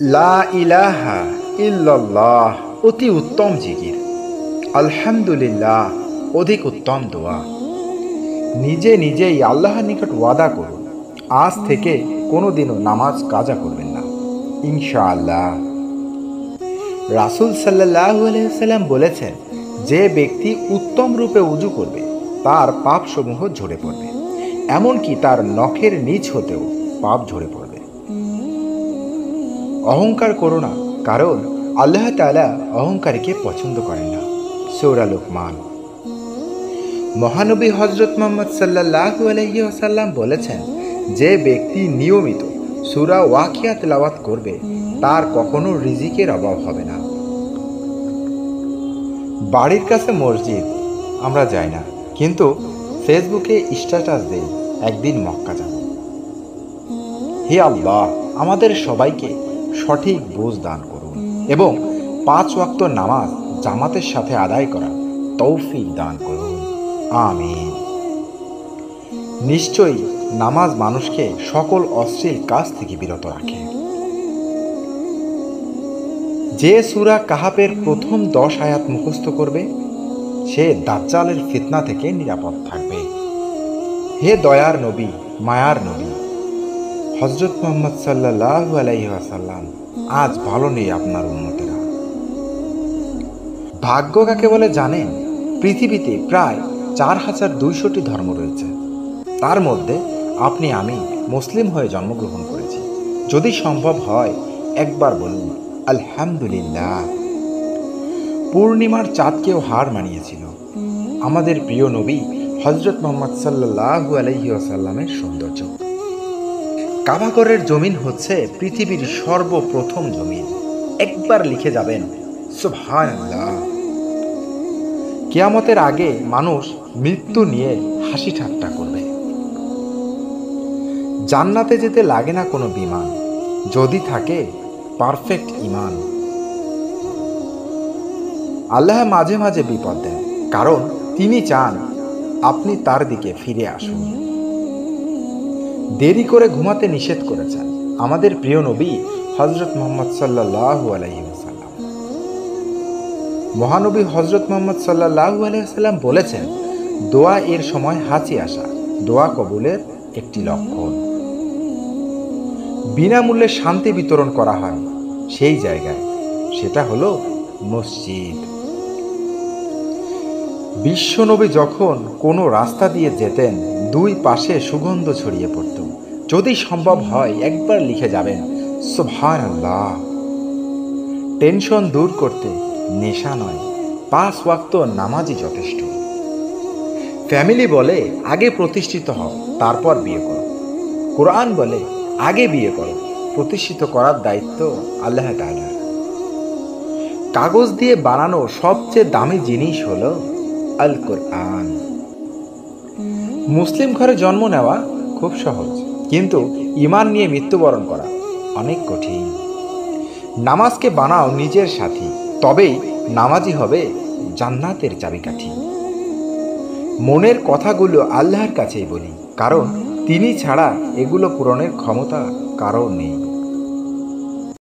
লা ইলাহা ইল্লাল্লাহ অতি উত্তম জিকির। আলহামদুলিল্লাহ অধিক উত্তম দোয়া। নিজে নিজেই আল্লাহর নিকট ওয়াদা করুন, আজ থেকে কোনোদিনও নামাজ কাজা করবেন না, ইনশাআল্লাহ। রাসূল সাল্লাল্লাহু আলাইহি ওয়াসাল্লাম বলেছেন, যে ব্যক্তি উত্তম রূপে উজু করবে তার পাপসমূহ ঝরে পড়বে, এমনকি তার নখের নিচ হতেও পাপ ঝরে পড়বে। অহংকার করো না, কারণ আল্লাহ তাআলা অহংকারীকে পছন্দ করেন না। সূরা লুকমান। মহানবী হযরত মুহাম্মদ সাল্লাল্লাহু আলাইহি ওয়াসাল্লাম বলেছেন, যে ব্যক্তি নিয়মিত সূরা ওয়াকিয়া তেলাওয়াত করবে তার কখনো রিজিকের অভাব হবে না। বাড়ির কাছে মসজিদ আমরা যাই না, কিন্তু ফেসবুকে স্ট্যাটাস দেই একদিন মক্কা যাব। হে আল্লাহ, আমাদের সবাইকে সঠিক বুঝ দান করুন এবং 5 ওয়াক্ত নামাজ জামাতের সাথে আদায় করা তৌফিক দান করুন, আমিন। নিশ্চয়ই নামাজ মানুষকে সকল অশ্লীল কাজ থেকে বিরত রাখে। যে সূরা কাহাফের প্রথম 10 আয়াত মুখস্থ করবে সে দাজ্জালের ফিতনা থেকে নিরাপদ থাকবে। হে দয়ার নবী, মায়ার নবী হযরত মুহাম্মদ সাল্লাল্লাহু আলাইহি ওয়াসাল্লাম, আজ ভালো নেই আপনার উম্মতেরা। ভাগ্য কাকে বলে জানেন? পৃথিবীতে প্রায় 4200টি ধর্ম রয়েছে, তার মধ্যে আপনি আমি মুসলিম হয়ে জন্মগ্রহণ করেছি। যদি সম্ভব হয় একবার বলুন আলহামদুলিল্লাহ। পূর্ণিমার চাঁদকেও হার মানিয়েছিল আমাদের প্রিয় নবী হযরত মুহাম্মদ সাল্লাল্লাহু আলাইহি ওয়াসাল্লামের সৌন্দর্য। কাবাগরের জমিন হচ্ছে পৃথিবীর সর্বপ্রথম জমিন। একবার লিখে যাবেন সুবহানাল্লাহ। কিয়ামতের আগে মানুষ মৃত্যু নিয়ে হাসি ঠাট্টা করবে। জান্নাতে যেতে লাগে না কোনো বিমান, যদি থাকে পারফেক্ট ঈমান। আল্লাহ মাঝে মাঝে বিপদ দেন, কারণ তিনি চান আপনি তার দিকে ফিরে আসুন। দেরি করে ঘুমাতে নিষেধ করেছেন আমাদের প্রিয় নবী হযরত মুহাম্মদ সাল্লাল্লাহু আলাইহি ওয়াসাল্লাম। মহানবী হযরত মুহাম্মদ সাল্লাল্লাহু আলাইহি ওয়াসাল্লাম বলেছেন, দোয়া এর সময় হাঁচি আসা দোয়া কবুলের একটি লক্ষণ। বিনামূল্যে শান্তি বিতরণ করা হয় সেই জায়গায়, সেটা হলো মসজিদ। বিশ্বনবী যখন কোনো রাস্তা দিয়ে যেতেন দুই পাশে সুগন্ধ ছড়িয়ে পড়ত। যদি সম্ভব হয় একবার লিখে যাবেন সুবহানাল্লাহ। টেনশন দূর করতে নেশা নয়, 5 ওয়াক্ত নামাজই যথেষ্ট। ফ্যামিলি বলে আগে প্রতিষ্ঠিত হও তারপর বিয়ে করো। কোরআন বলে আগে বিয়ে করো, প্রতিষ্ঠিত করার দায়িত্ব আল্লাহ তাআলার। কাগজ দিয়ে বানানো সবচেয়ে দামি জিনিস হলো আল কোরআন। মুসলিম ঘরে জন্ম নেওয়া খুব সহজ, কিন্তু ঈমান নিয়ে মৃত্যুবরণ করা অনেক কঠিন। নামাজকে বানাও নিজের সাথী, তবেই নামাজি হবে জান্নাতের চাবিকাঠি। মনের কথাগুলো আল্লাহর কাছেই বলি, কারণ তিনি ছাড়া এগুলো পূরণের ক্ষমতা কারো নেই।